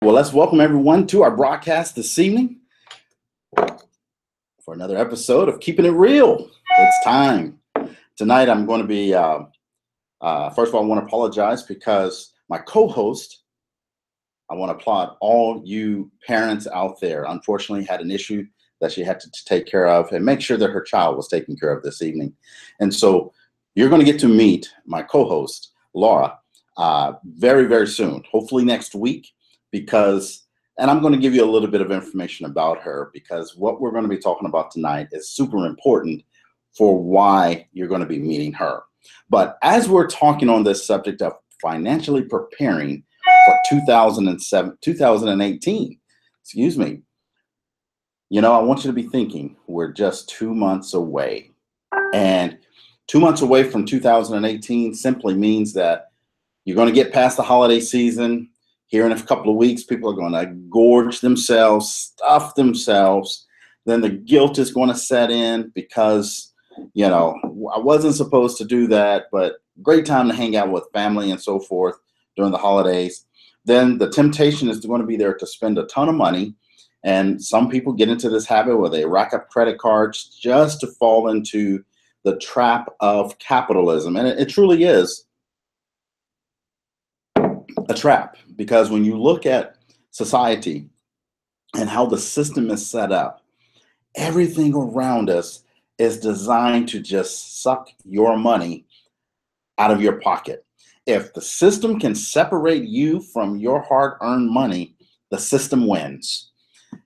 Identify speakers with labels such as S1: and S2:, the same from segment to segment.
S1: Well, let's welcome everyone to our broadcast this evening for another episode of Keeping It Real. It's time. Tonight I'm going to be, first of all, I want to apologize because my co-host, I want to applaud all you parents out there, unfortunately had an issue that she had to take care of and make sure that her child was taken care of this evening. And so you're going to get to meet my co-host, Laura, very, very soon, hopefully next week, and I'm going to give you a little bit of information about her because what we're going to be talking about tonight is super important for why you're going to be meeting her. But as we're talking on this subject of financially preparing for 2018, excuse me, I want you to be thinking we're just 2 months away. And 2 months away from 2018 simply means that you're going to get past the holiday season. Here in a couple of weeks, people are going to gorge themselves, stuff themselves. Then the guilt is going to set in because, I wasn't supposed to do that, but great time to hang out with family and so forth during the holidays. Then the temptation is going to be there to spend a ton of money. And some people get into this habit where they rack up credit cards just to fall into the trap of capitalism. And it truly is a trap, because when you look at society and how the system is set up, everything around us is designed to just suck your money out of your pocket. If the system can separate you from your hard-earned money, the system wins.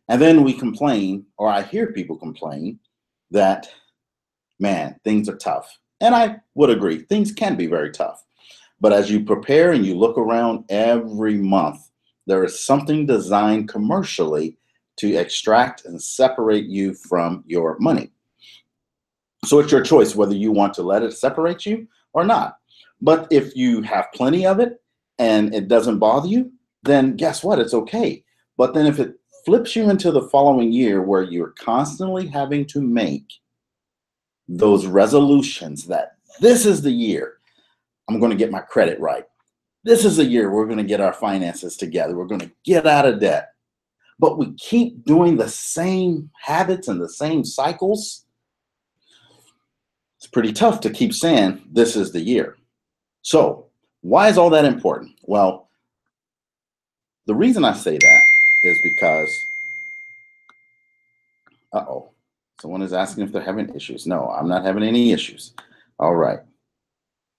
S1: And then we complain, or I hear people complain, that, man, things are tough. And I would agree, things can be very tough. But as you prepare and you look around every month, there is something designed commercially to extract and separate you from your money. So it's your choice whether you want to let it separate you or not. But if you have plenty of it and it doesn't bother you, then guess what? It's okay. But then if it flips you into the following year where you're constantly having to make those resolutions that this is the year I'm going to get my credit right. This is the year we're going to get our finances together. We're going to get out of debt. But we keep doing the same habits and the same cycles. It's pretty tough to keep saying this is the year. So why is all that important? Well, the reason I say that is because, someone is asking if they're having issues. No, I'm not having any issues. All right.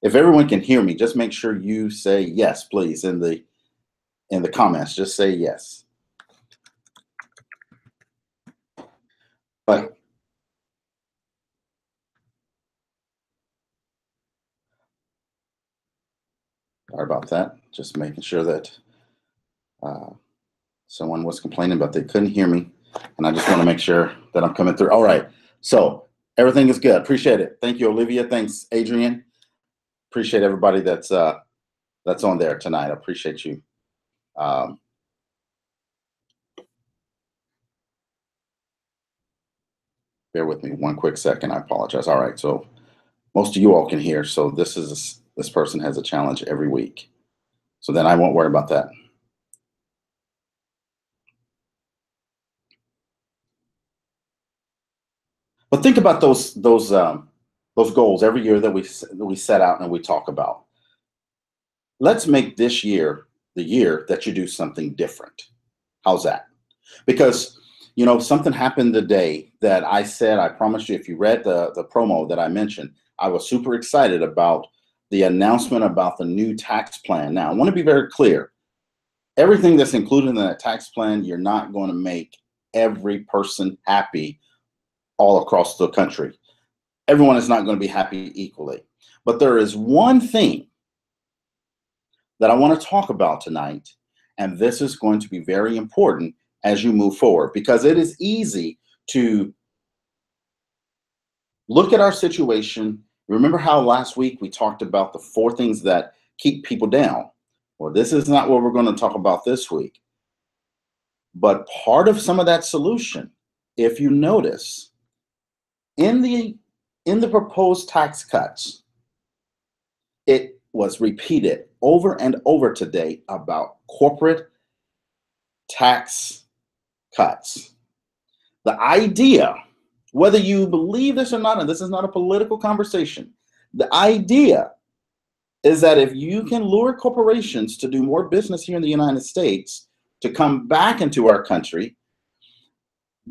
S1: If everyone can hear me, just make sure you say yes, please, in the comments. Just say yes. But sorry about that. Just making sure that someone was complaining about they couldn't hear me, and I just want to make sure that I'm coming through. All right. So everything is good. Appreciate it. Thank you, Olivia. Thanks, Adrian. Appreciate everybody that's on there tonight. I appreciate you. Bear with me one quick second. I apologize. All right. So most of you all can hear. So this person has a challenge every week. So then I won't worry about that. But think about those goals every year that we set out and we talk about. Let's make this year the year that you do something different. How's that? Because, something happened today that I said, I promised you, if you read the promo that I mentioned, I was super excited about the announcement about the new tax plan. Now, I want to be very clear. Everything that's included in that tax plan, you're not going to make every person happy all across the country. Everyone is not going to be happy equally. But there is one thing that I want to talk about tonight, and this is going to be very important as you move forward, because it is easy to look at our situation. Remember how last week we talked about the 4 things that keep people down? Well, this is not what we're going to talk about this week. But part of some of that solution, if you notice, in the proposed tax cuts, it was repeated over and over today about corporate tax cuts. The idea, whether you believe this or not, and this is not a political conversation, the idea is that if you can lure corporations to do more business here in the United States, to come back into our country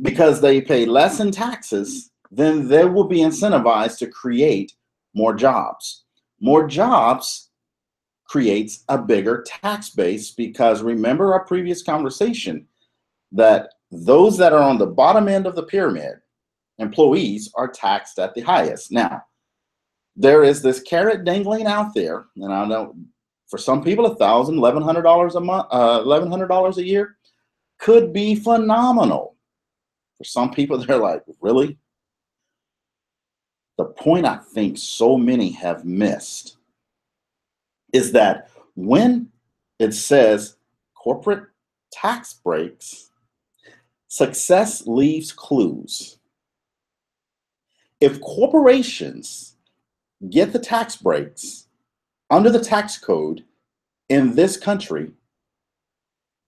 S1: because they pay less in taxes, then they will be incentivized to create more jobs. More jobs creates a bigger tax base, because remember our previous conversation that those that are on the bottom end of the pyramid, employees, are taxed at the highest. Now, there is this carrot dangling out there, and I know for some people, $1,000, $1,100 a month, $1,100 a year could be phenomenal. For some people, they're like, really? The point I think so many have missed is that when it says corporate tax breaks, success leaves clues. If corporations get the tax breaks under the tax code in this country,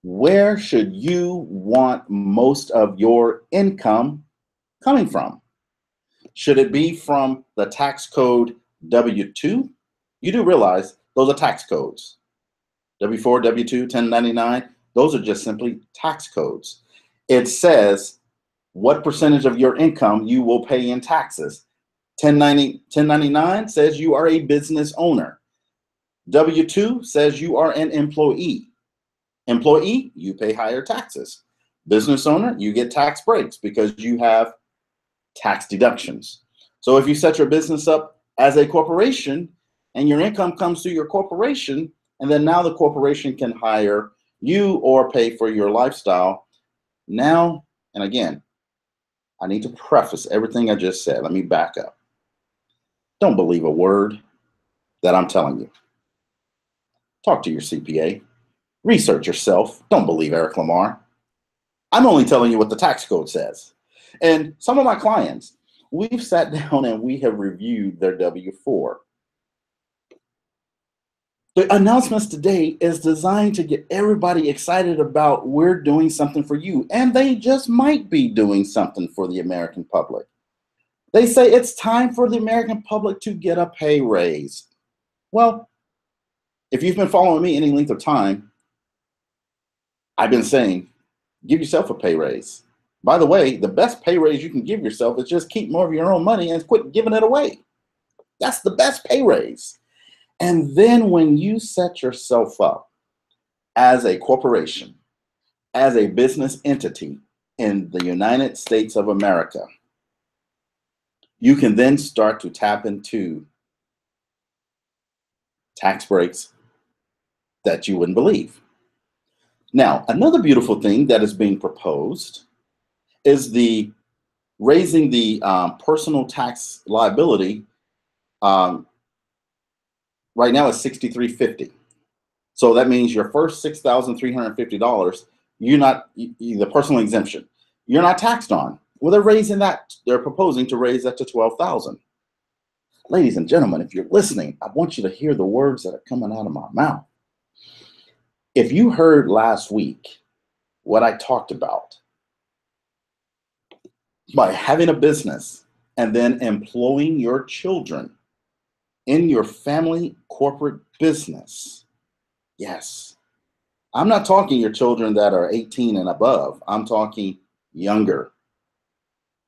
S1: where should you want most of your income coming from? Should it be from the tax code W-2? You do realize those are tax codes. W-4, W-2, 1099, those are just simply tax codes. It says what percentage of your income you will pay in taxes. 1099 says you are a business owner. W-2 says you are an employee. Employee, you pay higher taxes. Business owner, you get tax breaks because you have tax deductions. So if you set your business up as a corporation and your income comes through your corporation, and then now the corporation can hire you or pay for your lifestyle. Now, and again, I need to preface everything I just said. Let me back up. Don't believe a word that I'm telling you. Talk to your CPA. Research yourself. Don't believe Eric Lamar. I'm only telling you what the tax code says. And some of my clients, we've sat down and we have reviewed their W-4. The announcements today is designed to get everybody excited about we're doing something for you. And they just might be doing something for the American public. They say it's time for the American public to get a pay raise. Well, if you've been following me any length of time, I've been saying, give yourself a pay raise. By the way, the best pay raise you can give yourself is just keep more of your own money and quit giving it away. That's the best pay raise. And then when you set yourself up as a corporation, as a business entity in the United States of America, you can then start to tap into tax breaks that you wouldn't believe. Now, another beautiful thing that is being proposed is the raising the personal tax liability. Right now it's $6,350. So that means your first $6,350, the personal exemption, you're not taxed on. Well, they're raising that. They're proposing to raise that to $12,000. Ladies and gentlemen, if you're listening, I want you to hear the words that are coming out of my mouth. If you heard last week what I talked about, by having a business and then employing your children in your family corporate business. Yes. I'm not talking your children that are 18 and above. I'm talking younger.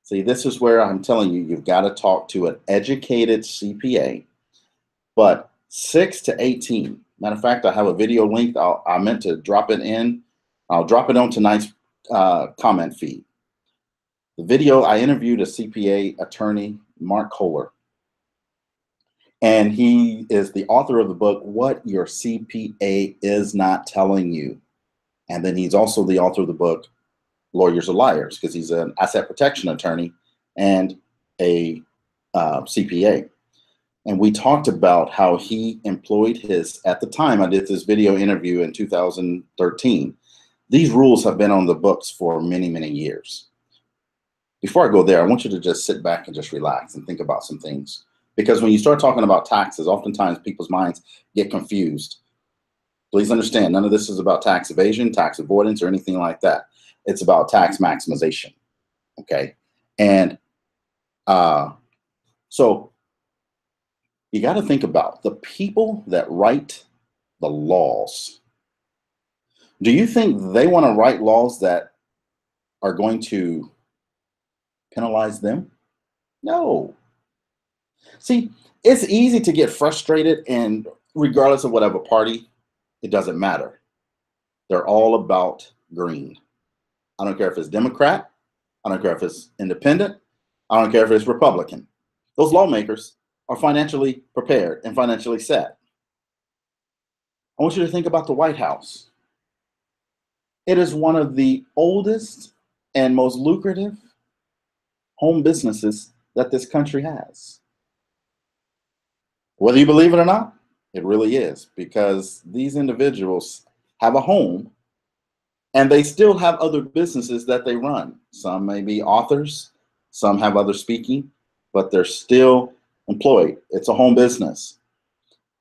S1: See, this is where I'm telling you, you've got to talk to an educated CPA, but 6 to 18. Matter of fact, I have a video link. I meant to drop it in. I'll drop it on tonight's comment feed. The video, I interviewed a CPA attorney, Mark Kohler. And he is the author of the book, What Your CPA Is Not Telling You. And then he's also the author of the book, Lawyers Are Liars, because he's an asset protection attorney and a CPA. And we talked about how he employed at the time, I did this video interview in 2013. These rules have been on the books for many, many years. Before I go there, I want you to just sit back and just relax and think about some things. Because when you start talking about taxes, oftentimes people's minds get confused. Please understand, none of this is about tax evasion, tax avoidance, or anything like that. It's about tax maximization, okay? And so you got to think about the people that write the laws. Do you think they want to write laws that are going to penalize them? No. See, it's easy to get frustrated, and regardless of whatever party, it doesn't matter. They're all about green. I don't care if it's Democrat. I don't care if it's independent. I don't care if it's Republican. Those lawmakers are financially prepared and financially set. I want you to think about the White House. It is one of the oldest and most lucrative home businesses that this country has. Whether you believe it or not, it really is, because these individuals have a home and they still have other businesses that they run. Some may be authors, some have other speaking, but they're still employed. It's a home business.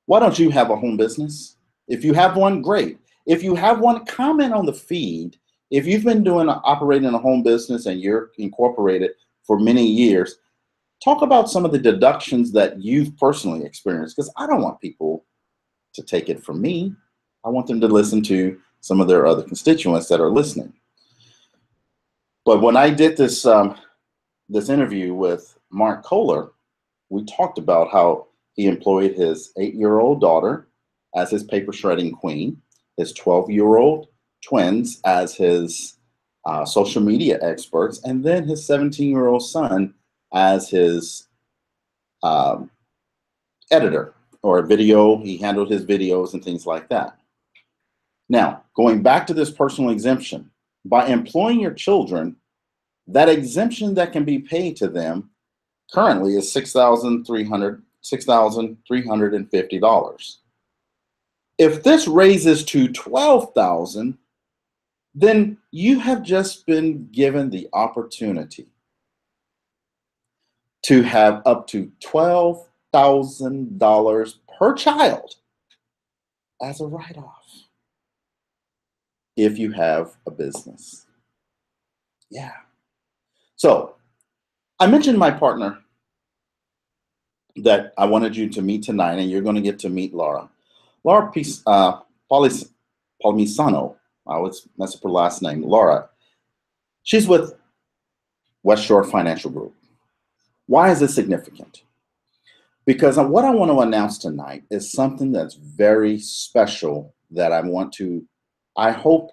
S1: Why don't you have a home business? If you have one, great. If you have one, comment on the feed. If you've been operating a home business and you're incorporated for many years, talk about some of the deductions that you've personally experienced, because I don't want people to take it from me. I want them to listen to some of their other constituents that are listening. But when I did this interview with Mark Kohler, we talked about how he employed his 8-year-old daughter as his paper shredding queen, his 12-year-old twins as his social media experts, and then his 17-year-old son as his editor or video. He handled his videos and things like that. Now, going back to this personal exemption, by employing your children, that exemption that can be paid to them currently is $6,350. If this raises to $12,000, then you have just been given the opportunity to have up to $12,000 per child as a write-off if you have a business. Yeah. So I mentioned my partner that I wanted you to meet tonight, and you're going to get to meet Laura. Laura Palmisano, I always mess up her last name, Laura. She's with West Shore Financial Group. Why is this significant? Because what I want to announce tonight is something that's very special that I hope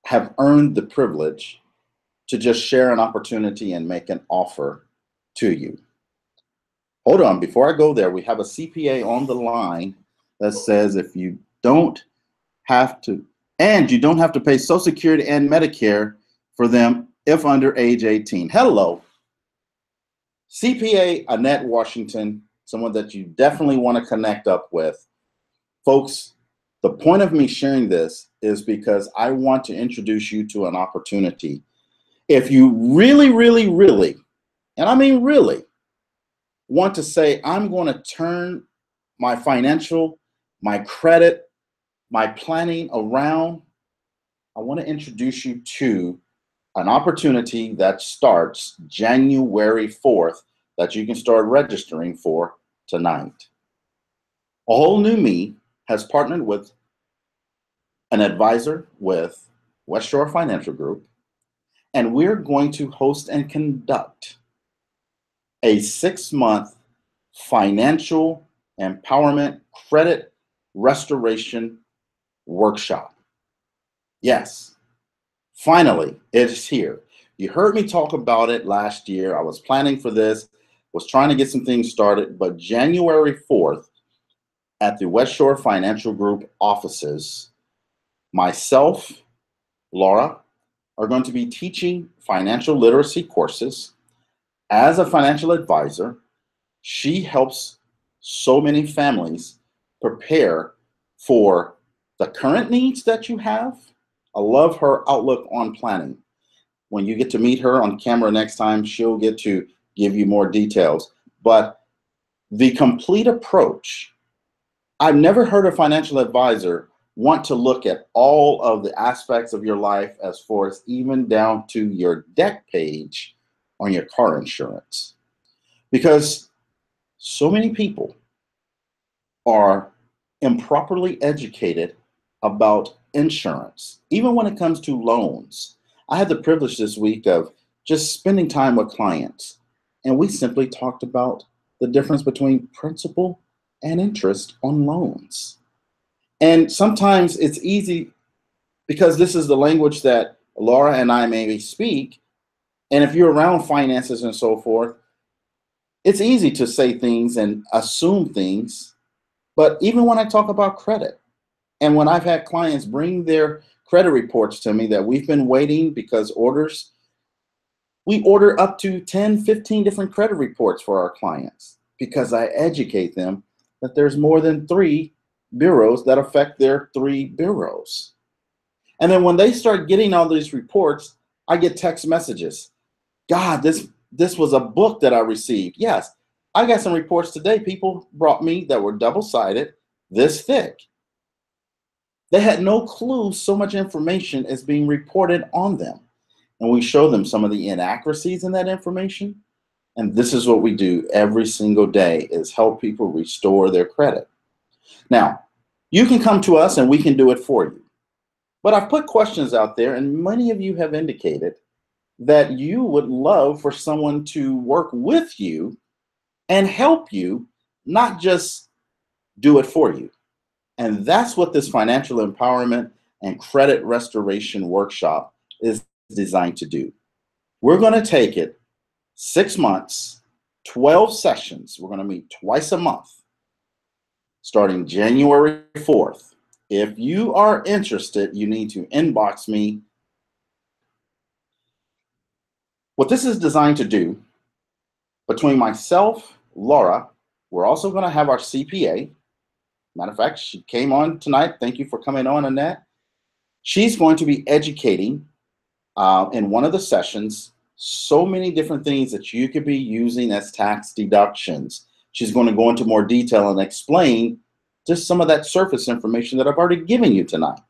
S1: have earned the privilege to just share an opportunity and make an offer to you. Hold on, before I go there, we have a CPA on the line that says if you don't have to, and you don't have to pay Social Security and Medicare for them if under age 18. Hello. CPA Annette Washington, someone that you definitely want to connect up with. Folks, the point of me sharing this is because I want to introduce you to an opportunity. If you really, really, really, and I mean really, want to say, I'm going to turn my financial, my credit, my planning around, I want to introduce you to an opportunity that starts January 4th that you can start registering for tonight. A Whole New Me has partnered with an advisor with West Shore Financial Group, and we're going to host and conduct a 6-month financial empowerment credit restoration workshop. Yes, finally, it is here. You heard me talk about it last year. I was planning for this, was trying to get some things started, but January 4th at the West Shore Financial Group offices, myself, Laura, are going to be teaching financial literacy courses. As a financial advisor, she helps so many families prepare for the current needs that you have. I love her outlook on planning. When you get to meet her on camera next time, she'll get to give you more details. But the complete approach I've never heard a financial advisor want to look at all of the aspects of your life as far as even down to your deck page on your car insurance. Because so many people are improperly educated about insurance, even when it comes to loans. I had the privilege this week of just spending time with clients, and we simply talked about the difference between principal and interest on loans. And sometimes it's easy because this is the language that Laura and I maybe speak. And if you're around finances and so forth, it's easy to say things and assume things. But even when I talk about credit, and when I've had clients bring their credit reports to me that we've been waiting because we order up to 10, 15 different credit reports for our clients because I educate them that there's more than three bureaus that affect their three bureaus. And then when they start getting all these reports, I get text messages. God, this was a book that I received. Yes, I got some reports today. People brought me that were double-sided, this thick. They had no clue so much information is being reported on them. And we show them some of the inaccuracies in that information. And this is what we do every single day is help people restore their credit. Now, you can come to us and we can do it for you. But I've put questions out there, and many of you have indicated that you would love for someone to work with you and help you, not just do it for you. And that's what this financial empowerment and credit restoration workshop is designed to do. We're going to take it 6 months, 12 sessions. We're going to meet twice a month, starting January 4th. If you are interested, you need to inbox me. What this is designed to do, between myself, Laura, we're also going to have our CPA. Matter of fact, she came on tonight. Thank you for coming on, Annette. She's going to be educating in one of the sessions so many different things that you could be using as tax deductions. She's going to go into more detail and explain just some of that surface information that I've already given you tonight.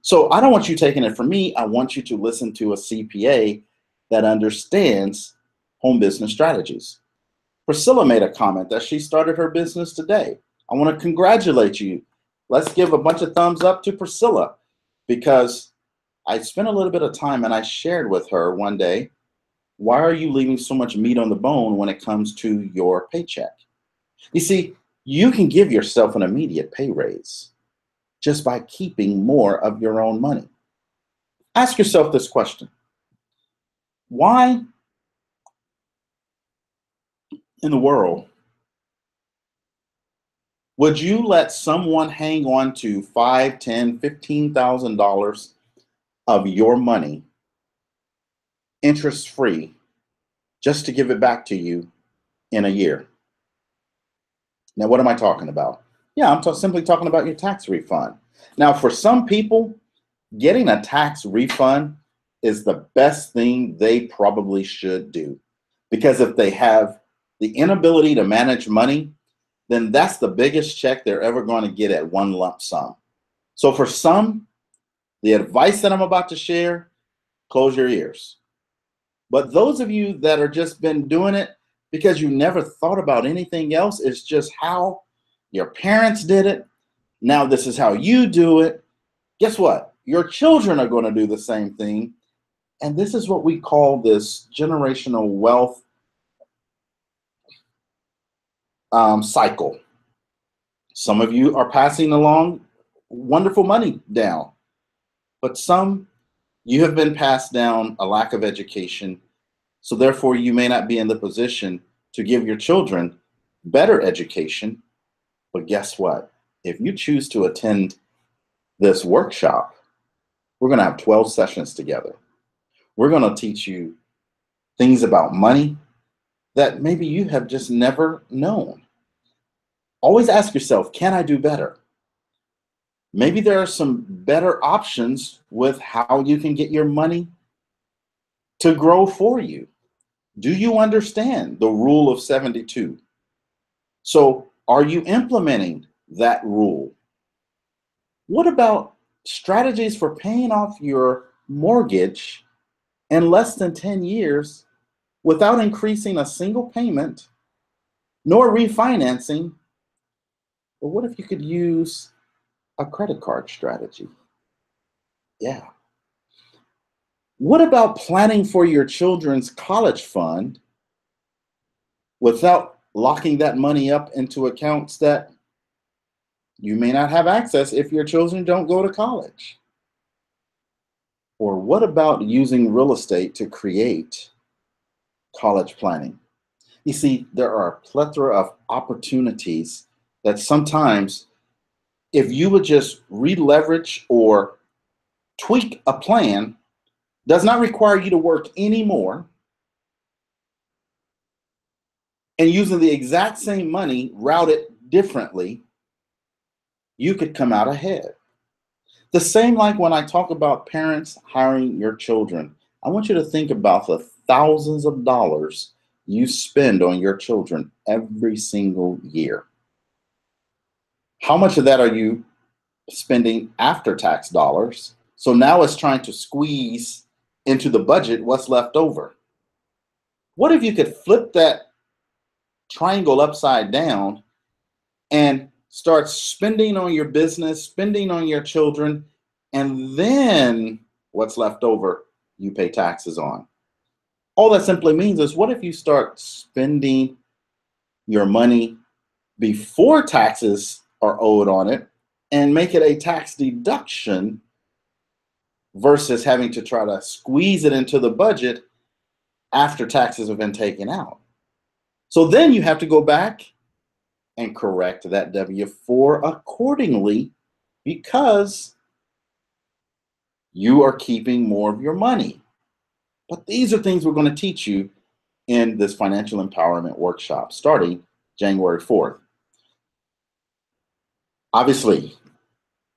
S1: So I don't want you taking it from me. I want you to listen to a CPA that understands home business strategies. Priscilla made a comment that she started her business today. I want to congratulate you. Let's give a bunch of thumbs up to Priscilla, because I spent a little bit of time and I shared with her one day, why are you leaving so much meat on the bone when it comes to your paycheck? You see, you can give yourself an immediate pay raise just by keeping more of your own money. Ask yourself this question. Why in the world would you let someone hang on to $5, $10, $15,000 of your money interest free just to give it back to you in a year? Now, what am I talking about? Yeah, I'm simply talking about your tax refund. Now, for some people, getting a tax refund is the best thing they probably should do. Because if they have the inability to manage money, then that's the biggest check they're ever going to get at one lump sum. So for some, the advice that I'm about to share, close your ears. But those of you that are just been doing it because you never thought about anything else, it's just how your parents did it. Now this is how you do it. Guess what? Your children are going to do the same thing. And this is what we call this generational wealth cycle. Some of you are passing along wonderful money down, but some you have been passed down a lack of education. So therefore, you may not be in the position to give your children better education. But guess what? If you choose to attend this workshop, we're going to have 12 sessions together. We're going to teach you things about money that maybe you have just never known. Always ask yourself, can I do better? Maybe there are some better options with how you can get your money to grow for you. Do you understand the rule of 72? So are you implementing that rule? What about strategies for paying off your mortgage in less than 10 years without increasing a single payment nor refinancing? But what if you could use a credit card strategy? Yeah. What about planning for your children's college fund without locking that money up into accounts that you may not have access if your children don't go to college? Or what about using real estate to create college planning? You see, there are a plethora of opportunities that sometimes, if you would just re-leverage or tweak a plan, does not require you to work anymore, and using the exact same money routed differently, you could come out ahead. The same like when I talk about parents hiring your children. I want you to think about the thousands of dollars you spend on your children every single year. How much of that are you spending after tax dollars? So now it's trying to squeeze into the budget what's left over. What if you could flip that triangle upside down and start spending on your business, spending on your children, and then what's left over you pay taxes on? All that simply means is, what if you start spending your money before taxes are owed on it and make it a tax deduction versus having to try to squeeze it into the budget after taxes have been taken out? So then you have to go back and correct that W-4 accordingly, because you are keeping more of your money. But these are things we're going to teach you in this financial empowerment workshop starting January 4th. Obviously,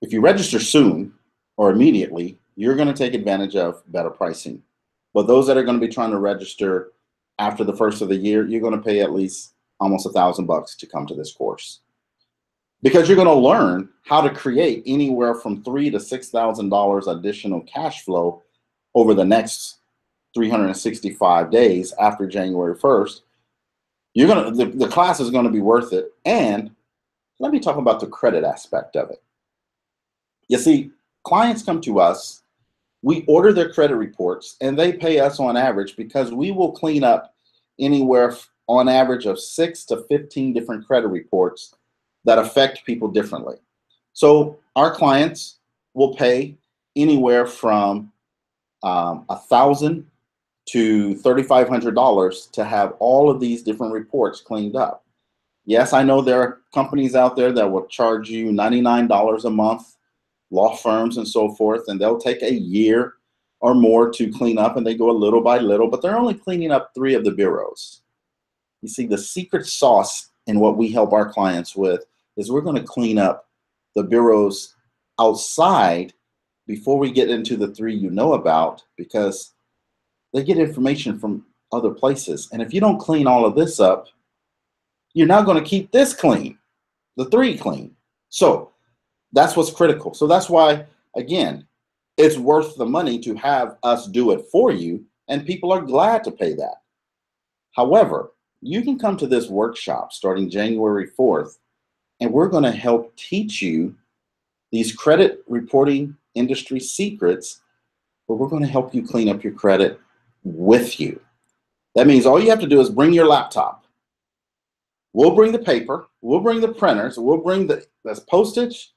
S1: if you register soon or immediately, you're going to take advantage of better pricing. But those that are going to be trying to register after the first of the year, you're going to pay at least almost $1,000 to come to this course, because you're going to learn how to create anywhere from $3,000 to $6,000 additional cash flow over the next 365 days after January 1st. The class is going to be worth it. And let me talk about the credit aspect of it. You see, clients come to us, we order their credit reports, and they pay us on average, because we will clean up anywhere on average of 6 to 15 different credit reports that affect people differently. So our clients will pay anywhere from $1,000 to $3,500 to have all of these different reports cleaned up. Yes, I know there are companies out there that will charge you $99 a month, law firms and so forth, and they'll take a year or more to clean up, and they go a little by little, but they're only cleaning up 3 of the bureaus. You see, the secret sauce in what we help our clients with is we're going to clean up the bureaus outside before we get into the 3 you know about, because they get information from other places. And if you don't clean all of this up, you're not going to keep this clean, the 3 clean. So that's what's critical. So that's why, again, it's worth the money to have us do it for you, and people are glad to pay that. However, you can come to this workshop starting January 4th, and we're going to help teach you these credit reporting industry secrets, but we're going to help you clean up your credit with you. That means all you have to do is bring your laptop. We'll bring the paper, we'll bring the printers, we'll bring that's postage,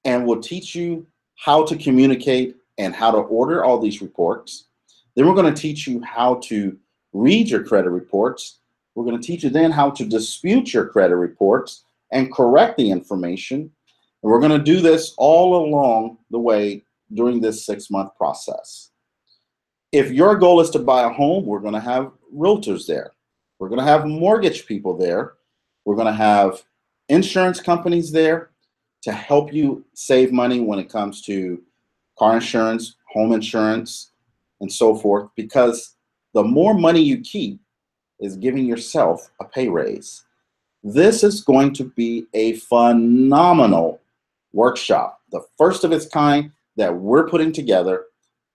S1: and we'll teach you how to communicate and how to order all these reports. Then we're going to teach you how to read your credit reports. We're going to teach you then how to dispute your credit reports and correct the information. And we're going to do this all along the way during this 6-month process. If your goal is to buy a home, we're going to have realtors there. We're going to have mortgage people there. We're going to have insurance companies there to help you save money when it comes to car insurance, home insurance, and so forth, because the more money you keep is giving yourself a pay raise. This is going to be a phenomenal workshop, the first of its kind that we're putting together,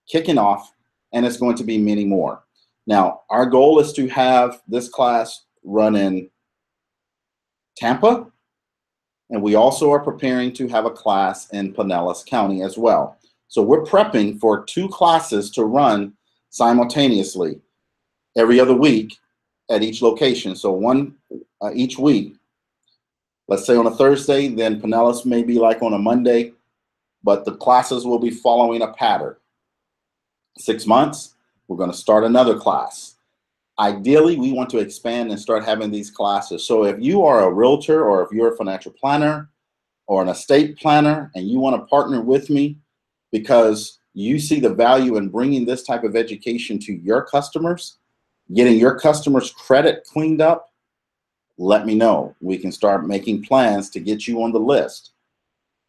S1: kicking off, and it's going to be many more. Now, our goal is to have this class run in Tampa, and we also are preparing to have a class in Pinellas County as well. So we're prepping for 2 classes to run simultaneously every other week at each location. So one each week, let's say on a Thursday, then Pinellas may be like on a Monday, but the classes will be following a pattern. 6 months, we're going to start another class. Ideally, we want to expand and start having these classes. So if you are a realtor, or if you're a financial planner or an estate planner, and you want to partner with me because you see the value in bringing this type of education to your customers, getting your customers' credit cleaned up, let me know. We can start making plans to get you on the list.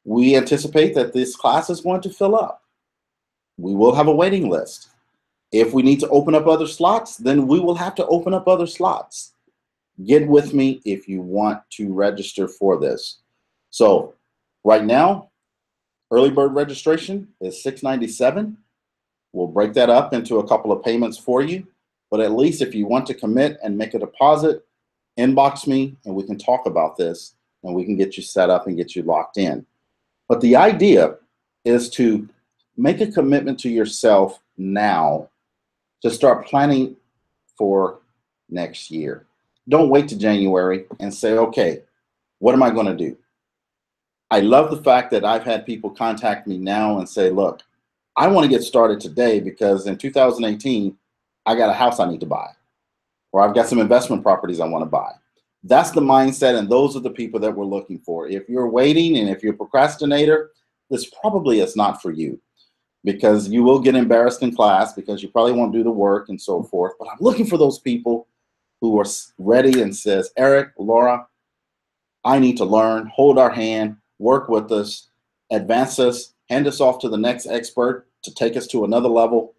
S1: We anticipate that this class is going to fill up. We will have a waiting list. If we need to open up other slots, then we will have to open up other slots. Get with me if you want to register for this. So right now, early bird registration is $697. We'll break that up into a couple of payments for you. But at least if you want to commit and make a deposit, inbox me and we can talk about this and we can get you set up and get you locked in. But the idea is to make a commitment to yourself now to start planning for next year. Don't wait to January and say, okay, what am I going to do? I love the fact that I've had people contact me now and say, look, I want to get started today because in 2018, I got a house I need to buy, or I've got some investment properties I want to buy. That's the mindset, and those are the people that we're looking for. If you're waiting and if you're a procrastinator, this probably is not for you, because you will get embarrassed in class because you probably won't do the work and so forth. But I'm looking for those people who are ready and says, Eric, Laura, I need to learn, hold our hand, work with us, advance us, hand us off to the next expert to take us to another level.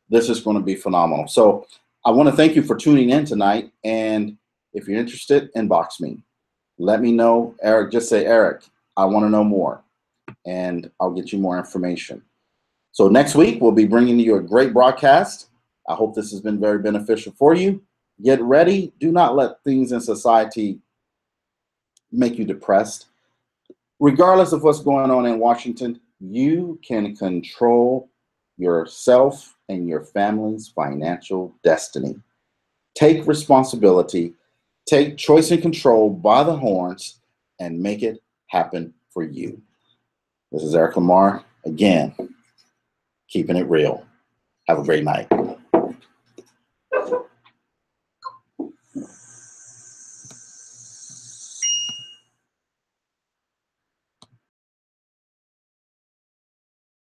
S1: This is going to be phenomenal. So I want to thank you for tuning in tonight. And if you're interested, inbox me. Let me know, Eric, just say, Eric, I want to know more, and I'll get you more information. So next week, we'll be bringing you a great broadcast. I hope this has been very beneficial for you. Get ready. Do not let things in society make you depressed. Regardless of what's going on in Washington, you can control yourself and your family's financial destiny. Take responsibility, take choice and control by the horns, and make it happen for you. This is Eric Lamar, again, keeping it real. Have a great night.